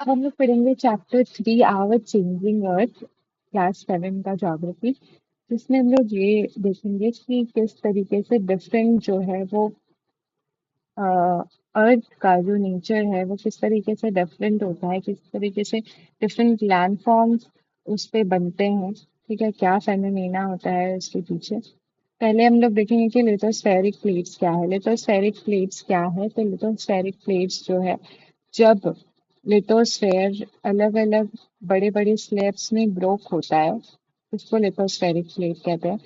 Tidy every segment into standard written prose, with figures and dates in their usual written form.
अब हम लोग पढ़ेंगे chapter 3 our changing earth, class 7 का ज्योग्राफी, जिसमें हम लोग ये देखेंगे कि किस तरीके से डिफरेंट जो है वो अर्थ का जो नेचर है वो किस तरीके से डिफरेंट होता है, किस तरीके से डिफरेंट लैंड फॉर्म्स उस पे बनते हैं। ठीक है, क्या फेनोमेना होता है उसके पीछे। पहले हम लोग देखेंगे कि लिथोस्फेरिक प्लेट्स क्या है। लिथोस्फेरिक प्लेट्स क्या है? तो लिथोस्फेरिक प्लेट्स जो है, जब लिथोस्फेयर अलग अलग बड़े बड़े स्लैब्स में ब्रोक होता है, उसको लिथोस्फेरिक प्लेट कहते हैं।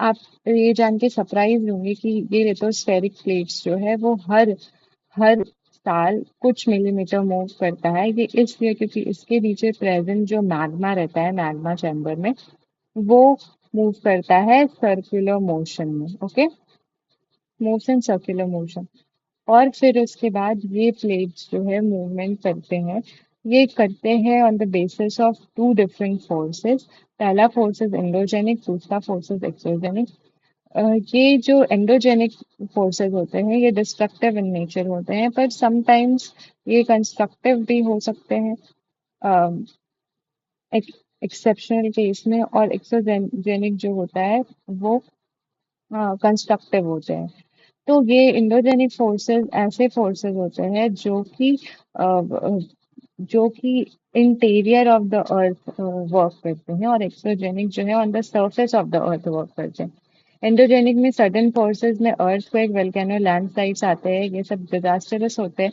आप ये जान के सरप्राइज होंगे कि ये लिथोस्फेरिक प्लेट्स जो है वो हर हर साल कुछ मिलीमीटर मूव करता है। ये इसलिए क्योंकि इसके नीचे प्रेजेंट जो मैग्मा रहता है, मैग्मा चैम्बर में, वो मूव करता है सर्कुलर मोशन में। Okay, moves in circular motion. और फिर उसके बाद ये प्लेट्स जो है मूवमेंट करते हैं। ये करते हैं on the basis of two different forces. पहला फोर्स इज एंडोजेनिक, दूसरा फोर्स इज एक्सोजेनिक। ये जो एंडोजेनिक फोर्सेस होते हैं ये डिस्ट्रक्टिव इन नेचर होते हैं, पर समटाइम्स ये कंस्ट्रक्टिव भी हो सकते हैं एक्सेप्शनल केस में। और एक्सोजेनिक जो होता है वो कंस्ट्रक्टिव होते हैं। तो ये इंडोजेनिक फोर्सेस ऐसे फोर्सेस होते हैं जो कि interior of the earth work करते हैं, और एक्सोजेनिक जो है on the surface of the earth work करते हैं। एंडोजेनिक में सडन फोर्सेस में अर्थक्वेक, वोल्केनो, लैंडस्लाइड्स आते हैं, ये सब डिजास्टरस होते हैं।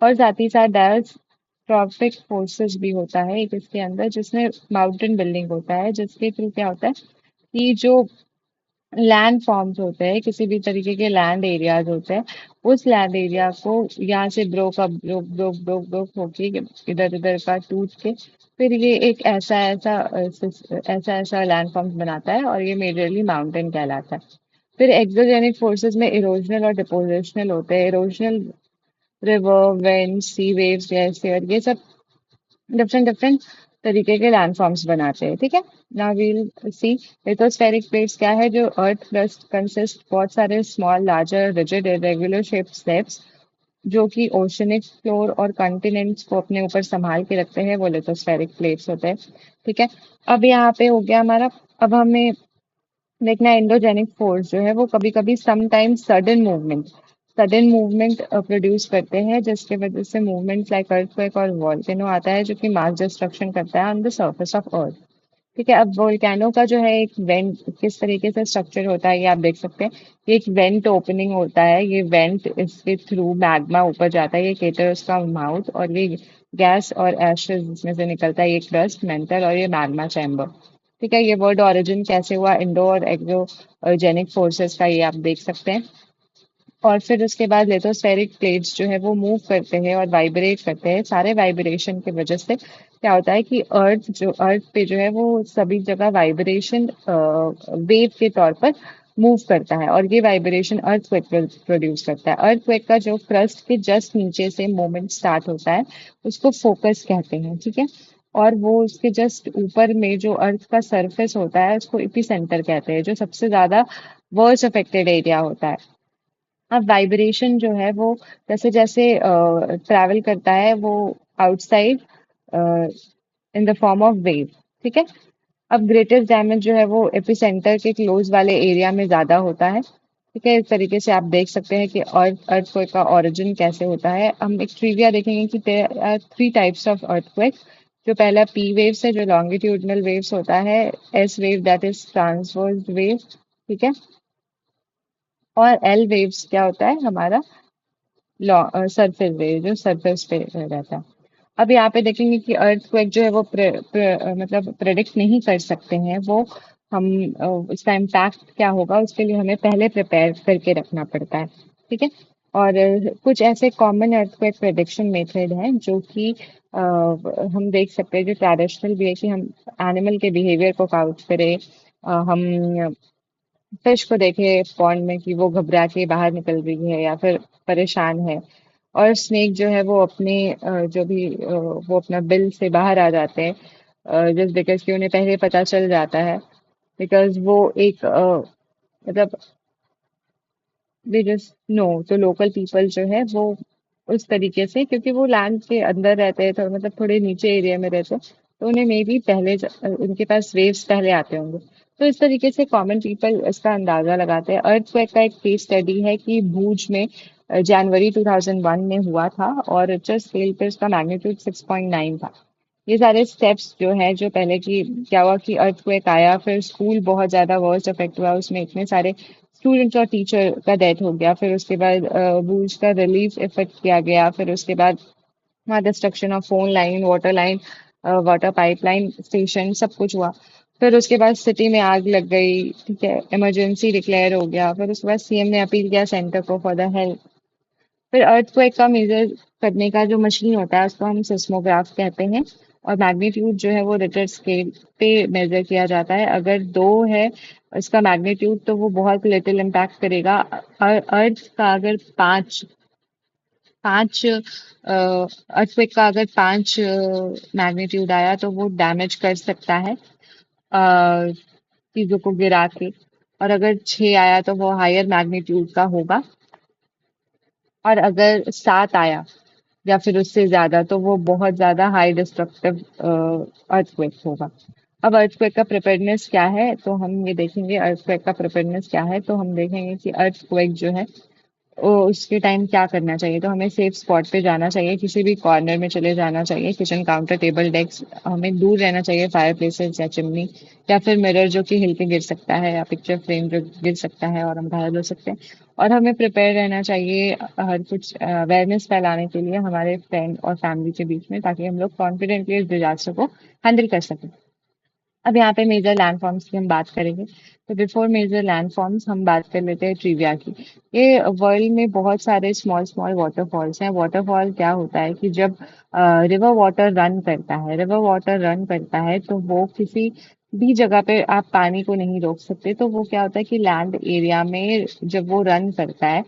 और साथ ही साथ डायस्ट्रॉफिक फोर्सेस भी होता है एक इसके अंदर, जिसमें माउंटेन बिल्डिंग होता है, जिसके थ्रू क्या होता है कि जो लैंड फॉर्म्स होते हैं, किसी भी तरीके के लैंड एरियाज होते हैं, उस लैंड एरिया को यहाँ से broke up broke broke broke broke होके इधर उधर का टूट के फिर ये एक ऐसा ऐसा लैंड फॉर्म्स बनाता है, और ये मेजरली माउंटेन कहलाता है। फिर एक्सोजेनिक फोर्सेस में इरोजनल और डिपोजिशनल होते हैं। इरोजनल रिवर, विंड, सी वेव्स, ग्लेशियर, ये सब डिफरेंट डिफरेंट तरीके के लैंडफॉर्म्स बनाते हैं। ठीक है, नाउ वील सी लिथोस्फेरिक प्लेट्स क्या है। जो अर्थ क्रस्ट कंसिस्ट बहुत सारे small, larger, rigid, irregular shape slabs, जो कि ओशनिक फ्लोर और कॉन्टिनेंट्स को अपने ऊपर संभाल के रखते हैं, वो लिथोस्फेरिक प्लेट्स होते हैं। ठीक है, अब यहाँ पे हो गया हमारा। अब हमें देखना है एंडोजेनिक फोर्स जो है वो कभी कभी समटाइम्स सडन मूवमेंट प्रोड्यूस करते हैं, जिसके वजह से मूवमेंट लाइक अर्थक्वेक और वॉल्केनो आता है, जो कि मास डिस्ट्रक्शन करता है on the surface of earth. ठीक है, अब वोल्केनो का जो है एक वेंट किस तरीके से स्ट्रक्चर होता है ये आप देख सकते हैं। ये एक वेंट ओपनिंग होता है, ये वेंट, इसके थ्रू मैग्मा ऊपर जाता है, ये केटर उसका माउथ, और ये गैस और एशेज इसमें से निकलता है, ये क्रस्ट, मेंटल, और ये मैग्मा चैम्बर। ठीक है, ये वर्ड ओरिजिन कैसे हुआ इंडो और एक्सोजेनिक फोर्सेस का, ये आप देख सकते हैं। और फिर उसके बाद लिथोस्फेरिक प्लेट्स जो है वो मूव करते हैं और वाइब्रेट करते हैं। सारे वाइब्रेशन की वजह से क्या होता है कि अर्थ पे जो है वो सभी जगह वाइब्रेशन वेव के तौर पर मूव करता है, और ये वाइब्रेशन अर्थक्वेक प्रोड्यूस करता है। अर्थक्वेक का जो क्रस्ट के जस्ट नीचे से मोमेंट स्टार्ट होता है, उसको फोकस कहते हैं। ठीक है, और वो उसके जस्ट ऊपर में जो अर्थ का सरफेस होता है उसको एपिसेंटर कहते हैं, जो सबसे ज्यादा वर्स्ट अफेक्टेड एरिया होता है। अब वाइब्रेशन जो है वो जैसे जैसे ट्रैवल करता है वो outside in the form of wave. ठीक है, अब ग्रेटेस्ट डैमेज जो है वो एपिसेंटर के क्लोज वाले एरिया में ज्यादा होता है। ठीक है, इस तरीके से आप देख सकते हैं कि अर्थक्वेक का ओरिजिन कैसे होता है। हम एक ट्रिविया देखेंगे कि there are 3 types of earthquake. जो पहला पी वेव्स है, जो लॉन्गिट्यूडनल वेव्स होता है। S wave, that is transverse wave. ठीक है, और एल वेव्स क्या होता है हमारा सरफेस वेव, जो सरफेस पे रहता है। अब यहाँ पे देखेंगे कि अर्थक्वेक जो है वो मतलब प्रेडिक्ट नहीं कर सकते हैं वो। हम उसका इम्पैक्ट क्या होगा उसके लिए हमें पहले प्रिपेयर करके रखना पड़ता है। ठीक है, और कुछ ऐसे कॉमन अर्थक्वेक प्रेडिक्शन मेथड हैं जो कि हम देख सकते हैं, जो ट्रेडिशनल भी है, कि हम एनिमल के बिहेवियर को काउंट करें। हम फिश को देखे पॉन्ड में कि वो घबरा के बाहर निकल रही है या फिर परेशान है। और स्नेक जो है वो अपने वो अपना बिल से बाहर आ जाते हैं, जस्ट बिकॉज कि उन्हें पहले पता चल जाता है। बिकॉज वो एक मतलब दे जस्ट नो, तो लोकल पीपल जो है वो उस तरीके से, क्योंकि वो लैंड के अंदर रहते हैं, थोड़ा मतलब थोड़े नीचे एरिया में रहते हैं, तो उन्हें मे बी उनके पास वेव्स पहले आते होंगे। तो इस तरीके से कॉमन पीपल इसका अंदाजा लगाते हैं। अर्थक्वेक का एक केस स्टडी है कि भूज में जनवरी 2001 में हुआ था, और रिक्टर स्केल पे उसका मैग्नीट्यूड 6.9 था। ये सारे स्टेप्स जो है, जो पहले की क्या हुआ कि अर्थक्वेक आया, फिर स्कूल बहुत ज्यादा वर्स्ट अफेक्ट हुआ, उसमें इतने सारे स्टूडेंट्स और टीचर का डेथ हो गया। फिर उसके बाद भूज का रिलीफ इफेक्ट किया गया। फिर उसके बाद वहाँ destruction of phone line, water line, water pipeline station, सब कुछ हुआ। फिर उसके बाद सिटी में आग लग गई, ठीक है, इमरजेंसी डिक्लेयर हो गया। फिर उसके बाद सीएम ने अपील किया सेंटर को फॉर द हेल्प। फिर अर्थक्वेक का मेजर करने का जो मशीन होता है उसको हम सिस्मोग्राफ कहते हैं। और मैग्नीट्यूड जो है वो रिक्टर स्केल पे मेजर किया जाता है। अगर 2 है इसका मैग्नीट्यूड, तो वो बहुत लिटिल इम्पैक्ट करेगा। अर्थ का अगर 5 अर्थक्वेक का अगर 5 मैग्नीट्यूड आया, तो वो डैमेज कर सकता है चीजों को गिरा के। और अगर 6 आया तो वो हायर मैग्नीट्यूड का होगा। और अगर 7 आया या फिर उससे ज्यादा, तो वो बहुत ज्यादा हाई डिस्ट्रक्टिव अर्थक्वेक होगा। अब अर्थक्वेक का प्रिपेयरनेस क्या है, तो हम ये देखेंगे अर्थक्वेक का प्रिपेयरनेस क्या है। तो हम देखेंगे कि अर्थक्वेक जो है उसके टाइम क्या करना चाहिए। तो हमें सेफ स्पॉट पे जाना चाहिए, किसी भी कॉर्नर में चले जाना चाहिए। किचन काउंटर, टेबल, डेस्क, हमें दूर रहना चाहिए फायर प्लेसेस या चिमनी, या फिर मिरर जो कि हिल के गिर सकता है, या पिक्चर फ्रेम जो गिर सकता है और हम घायल हो सकते हैं। और हमें प्रिपेयर रहना चाहिए हर कुछ अवेयरनेस फैलाने के लिए हमारे फ्रेंड और फैमिली के बीच में, ताकि हम लोग कॉन्फिडेंटली इस डिजास्टर को हैंडल कर सकें। अब यहाँ पे मेजर लैंडफॉर्म्स की हम बात करेंगे। तो बिफोर मेजर लैंडफॉर्म्स हम बात कर लेते हैं ट्रिविया की। ये वर्ल्ड में बहुत सारे स्मॉल स्मॉल वाटरफॉल्स हैं। वाटरफॉल क्या होता है कि जब रिवर वाटर रन करता है, रिवर वाटर रन करता है, तो वो किसी भी जगह पे आप पानी को नहीं रोक सकते। तो वो क्या होता है कि लैंड एरिया में जब वो रन करता है,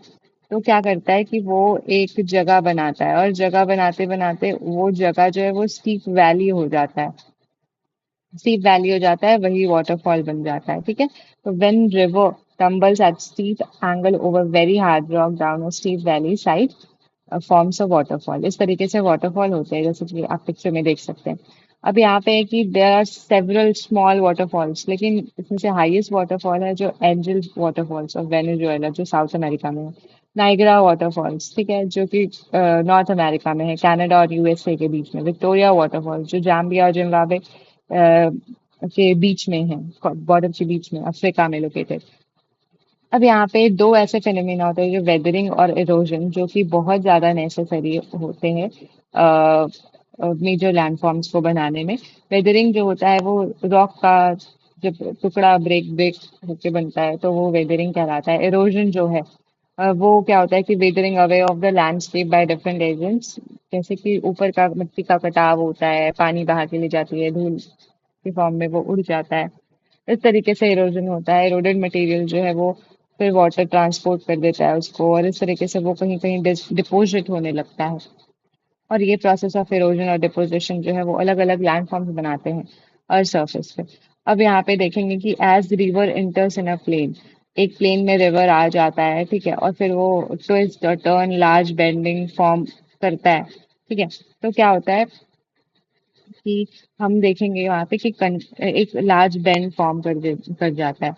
तो क्या करता है कि वो एक जगह बनाता है, और जगह बनाते बनाते वो जगह जो है वो स्टीप वैली हो जाता है। स्टीप वैली हो जाता है, वही वाटरफॉल बन जाता है, ठीक है। तो when river tumbles at steep angle over very hard rock down a steep valley side forms a waterfall। इस तरीके से वाटरफॉल होते हैं, जैसे कि आप पिक्चर में देख सकते हैं। अब यहाँ पे है कि there are several small waterfalls, लेकिन इसमें से हाईएस्ट वाटरफॉल है जो एंजल वाटरफॉल्स ऑफ वेनेजुएला, जो साउथ अमेरिका में है। नाइग्रा वाटरफॉल्स, ठीक है, जो कि नॉर्थ अमेरिका में है, कनाडा और यूएसए के बीच में। विक्टोरिया वाटरफॉल्स जो जाम्बिया और जिम्बाब्वे के बीच में है, बॉर्डर के बीच में, अफ्रीका में लोकेटेड। अब यहाँ पे 2 ऐसे फिनोमेना होते हैं, जो वेदरिंग और इरोजन, जो कि बहुत ज्यादा नेसेसरी होते हैं मेजर लैंडफॉर्म्स को बनाने में। वेदरिंग जो होता है वो रॉक का जब टुकड़ा ब्रेक ब्रेक होके बनता है, तो वो वेदरिंग कहलाता है। इरोजन जो है वो क्या होता है कि weathering away of the landscape by different agents, जैसे कि ऊपर का मिट्टी का कटाव होता है, पानी बहा के ले जाती है, धूल के फॉर्म में वो उड़ जाता है। इस तरीके से इरोजन होता है। इरोडेड मटेरियल जो है वो फिर वाटर ट्रांसपोर्ट कर देता है उसको, और इस तरीके से वो कहीं कहीं डिपोजिट होने लगता है। और ये प्रोसेस ऑफ इरोजन और डिपोजिशन जो है वो अलग अलग लैंडफॉर्म्स बनाते हैं अर्थ सरफेस पे। अब यहाँ पे देखेंगे कि एज रिवर इंटर्स इन अ प्लेन, एक प्लेन में रिवर आ जाता है, ठीक है, और फिर वो ट्विस्ट और टर्न, लार्ज बेंडिंग फॉर्म करता है, ठीक है। तो क्या होता है कि हम देखेंगे वहां पे कि एक लार्ज बेंड फॉर्म कर जाता है।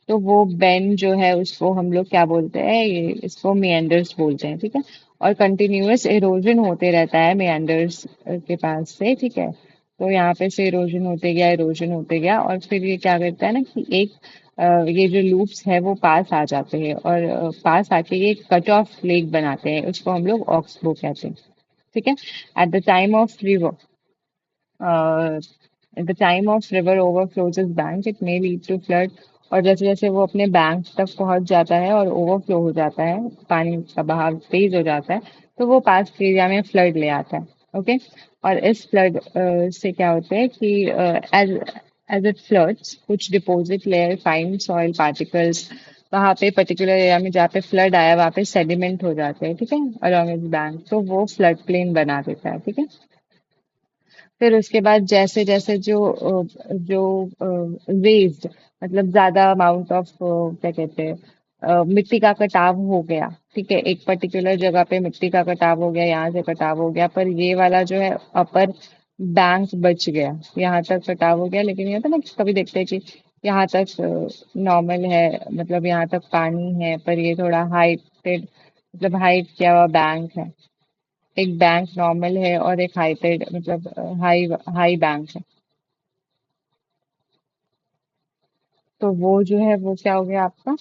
तो वो बेंड जो है उसको हम लोग क्या बोलते हैं, ये इसको मेंडर्स बोलते हैं, ठीक है। और कंटिन्यूअस इरोजन होते रहता है मेंडर्स के पास से, ठीक है। तो यहाँ पे से इरोजन होते गया, इरोजन होते गया, और फिर ये क्या करता है ना कि एक ये जो लूप्स है वो पास आ जाते हैं, और पास आके ये कट ऑफ लेक बनाते हैं, उसको हम लोग ऑक्सबो कहते हैं, ठीक है। At the time of river uh, at the time of river overflows its bank, it may lead to flood। और जैसे जैसे वो अपने बैंक तक पहुंच जाता है और ओवरफ्लो हो जाता है, पानी का बहाव तेज हो जाता है, तो वो पास के एरिया में फ्लड ले आता है, ओके। और इस फ्लड से क्या होता है कि एज एज इट फ्लड्स, कुछ deposit layer, fine soil particles वहां पे पर्टिकुलर एरिया में जहाँ पे फ्लड आया वहां पे सेडिमेंट हो जाते हैं, ठीक है, अलॉन्ग इट्स बैंक। तो वो फ्लड प्लेन बना देता है, ठीक है। फिर उसके बाद जैसे जैसे जो वेव्स, मतलब ज्यादा अमाउंट ऑफ क्या कहते हैं मिट्टी का कटाव हो गया, ठीक है, एक पर्टिकुलर जगह पे मिट्टी का कटाव हो गया, यहाँ से कटाव हो गया, पर ये वाला जो है अपर बैंक बच गया, यहाँ तक कटाव हो गया, लेकिन ये था ना कि कभी देखते हैं कि यहाँ तक नॉर्मल है, मतलब यहाँ तक पानी है, पर ये थोड़ा हाइटेड, मतलब हाइट किया हुआ बैंक है। एक बैंक नॉर्मल है और एक हाइटेड, मतलब हाई हाई बैंक है। तो वो जो है वो क्या हो गया आपका,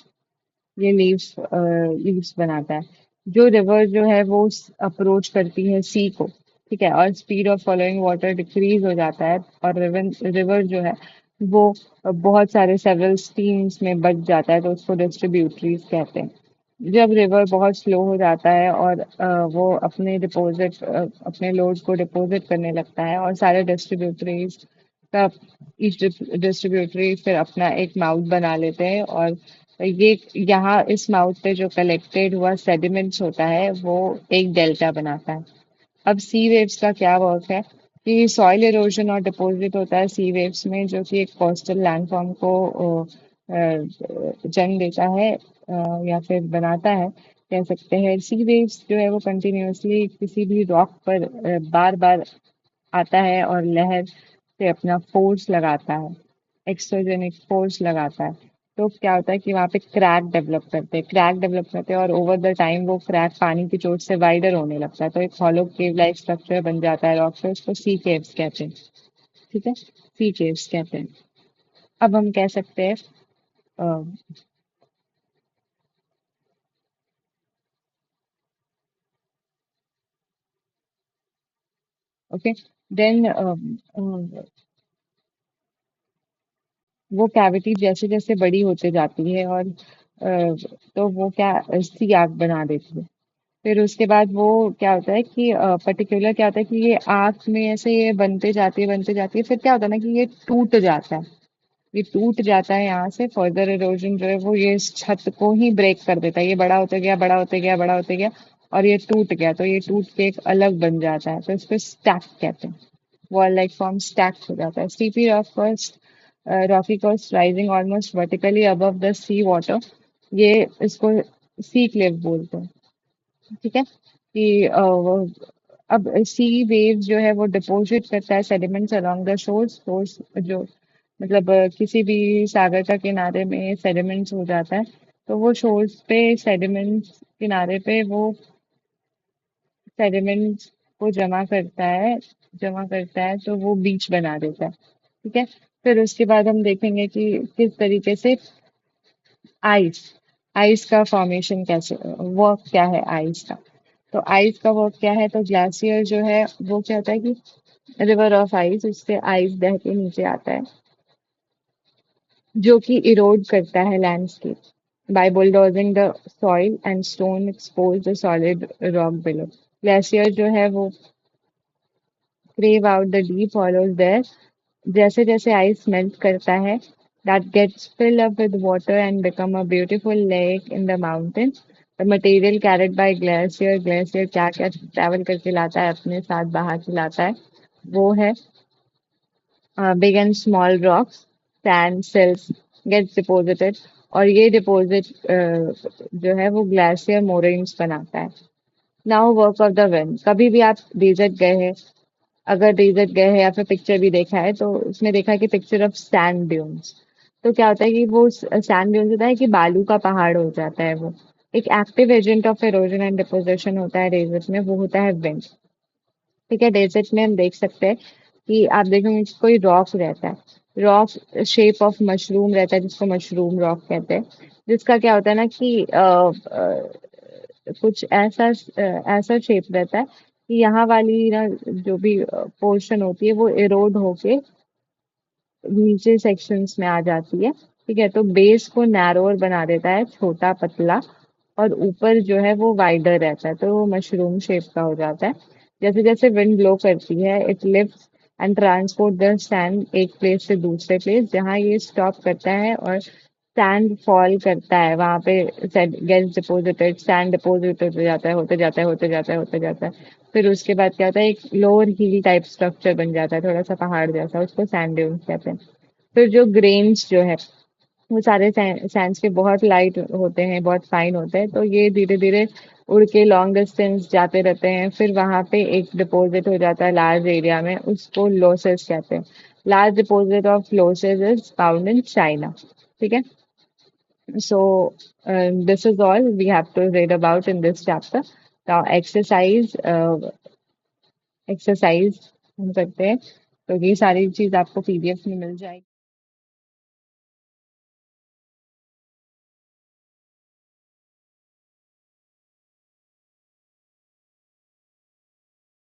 ये लीव्स लीव्स बनाता है। जो रिवर जो है वो अप्रोच करती है सी को, ठीक है, और speed of following water decrease हो जाता है, और रिवर रिवर जो है वो बहुत सारे सेवरल स्ट्रीम्स में बच जाता है, तो उसको डिस्ट्रीब्यूटरीज कहते हैं। जब रिवर बहुत स्लो हो जाता है और वो अपने लोड को डिपॉजिट करने लगता है, और सारे डिस्ट्रीब्यूटरीज का ईच डिस्ट्रीब्यूटरी फिर अपना एक माउथ बना लेते हैं, और ये यहाँ इस माउथ पे जो कलेक्टेड हुआ सेडिमेंट्स होता है वो एक डेल्टा बनाता है। अब सी वेव्स का क्या वर्क है कि सॉइल इरोजन और डिपॉजिट होता है सी वेव्स में, जो कि एक कोस्टल लैंडफॉर्म को जन्म देता है, या फिर बनाता है, कह सकते हैं। सी वेव्स जो है वो कंटिन्यूअसली किसी भी रॉक पर बार बार आता है और लहर से अपना फोर्स लगाता है, एक्सोजेनिक फोर्स लगाता है। तो क्या होता है कि वहाँ पे क्रैक डेवलप करते हैं, और ओवर द टाइम वो क्रैक पानी की चोट से वाइडर होने लगता है, तो एक हॉलो केव लाइक स्ट्रक्चर बन जाता है रॉक पे, उसको सी केव्स कहते हैं, ठीक है, सी केव्स कहते हैं। अब हम कह सकते हैं, ओके, देन वो कैविटी जैसे जैसे बड़ी होते जाती है, और तो वो क्या सी आर्क बना देती है। फिर उसके बाद वो क्या होता है कि पर्टिकुलर क्या होता है कि ये आर्क में ऐसे ये बनते जाती है, फिर क्या होता है ना कि ये टूट जाता है, ये टूट जाता है यहाँ से, फर्दर इरोजन जो है वो ये इस छत को ही ब्रेक कर देता है, ये बड़ा होते गया, बड़ा होते गया, बड़ा होते गया, और ये टूट गया, तो ये टूट के एक अलग बन जाता है, तो इसको स्टैक कहते हैं। वॉल लाइक फॉर्म स्टैक हो जाता है। Steep rocky coast rising almost vertically above the sea water, ये इसको सी क्लिफ बोलते हैं, ठीक है, कि अब सी वेव जो है वो डिपॉजिट करता है सेडिमेंट्स अलोंग द शोर्स जो, मतलब किसी भी सागर का किनारे में सेडिमेंट्स हो जाता है, तो वो शोर्स पे सेडिमेंट्स किनारे पे वो सेडिमेंट्स को जमा करता है, तो वो बीच बना देता है, ठीक है। फिर उसके बाद हम देखेंगे कि किस तरीके से आइस आइस का फॉर्मेशन कैसे, वर्क क्या है आइस का। तो आइस का वर्क क्या है, तो ग्लेशियर जो है वो क्या होता है कि रिवर ऑफ आइस, उससे आइस बह के नीचे आता है, जो कि इरोड करता है landscape by bulldozing the soil and stone expose the solid rock below. Glacier जो है वो crave out the deep hollows there. जैसे जैसे आइस मेल्ट करता है, that gets filled up with water and become a beautiful lake in the mountains. The material carried by glacier क्या क्या travel करके लाता है, अपने साथ बहा के लाता है, वो है big and small rocks, sand silt gets deposited, और ये डिपॉजिट जो है वो ग्लेशियर मोरेन्स बनाता है। Now work of the wind, कभी भी आप डेजर्ट गए हैं, अगर डेजर्ट गए हैं या फिर पिक्चर भी देखा है, तो उसमें देखा है कि पिक्चर ऑफ सैंड ड्यून्स, तो क्या होता है कि वो सैंड ड्यून्स होता है कि बालू का पहाड़ हो जाता है, वो एक active agent of erosion and deposition होता है डेजर्ट में, वो होता है विंड, ठीक है। डेजर्ट में हम देख सकते हैं कि आप देखेंगे कि कोई रॉक रहता है, रॉक शेप ऑफ मशरूम रहता है, जिसको मशरूम रॉक कहते हैं, जिसका क्या होता है ना कि कुछ ऐसा शेप रहता है कि यहाँ वाली ना जो भी पोर्शन होती है वो इरोड होके नीचे सेक्शंस में आ जाती है, ठीक है। तो बेस को नैरोर बना देता है, छोटा पतला, और ऊपर जो है वो वाइडर रहता है, तो वो मशरूम शेप का हो जाता है। जैसे जैसे विंड ब्लो करती है, it lifts and transport the sand एक प्लेस से दूसरे प्लेस, जहाँ ये स्टॉप करता है और सैंड फॉल करता है, वहां पे गेट्स डिपोजिटेड, सैंड डिपोजिट होते जाता है, होते जाता है, होते जाता है, होते जाता है। फिर उसके बाद क्या होता है, एक लोअर हिल टाइप स्ट्रक्चर बन जाता है, थोड़ा सा पहाड़ जैसा, उसको सैंड ड्यून्स कहते हैं। फिर जो ग्रेन्स जो है वो सारे सैंड्स के बहुत लाइट होते हैं, बहुत फाइन होते हैं, तो ये धीरे धीरे उड़ के लॉन्ग डिस्टेंस जाते रहते हैं, फिर वहां पे एक डिपॉजिट हो जाता है लार्ज एरिया में, उसको लोसेस कहते हैं। Large deposit of losses is found in China. ठीक है। So, this is all we have to read about in this chapter. Now, exercise हम करते हैं, तो ये सारी चीज आपको पीडीएफ में मिल जाएगी।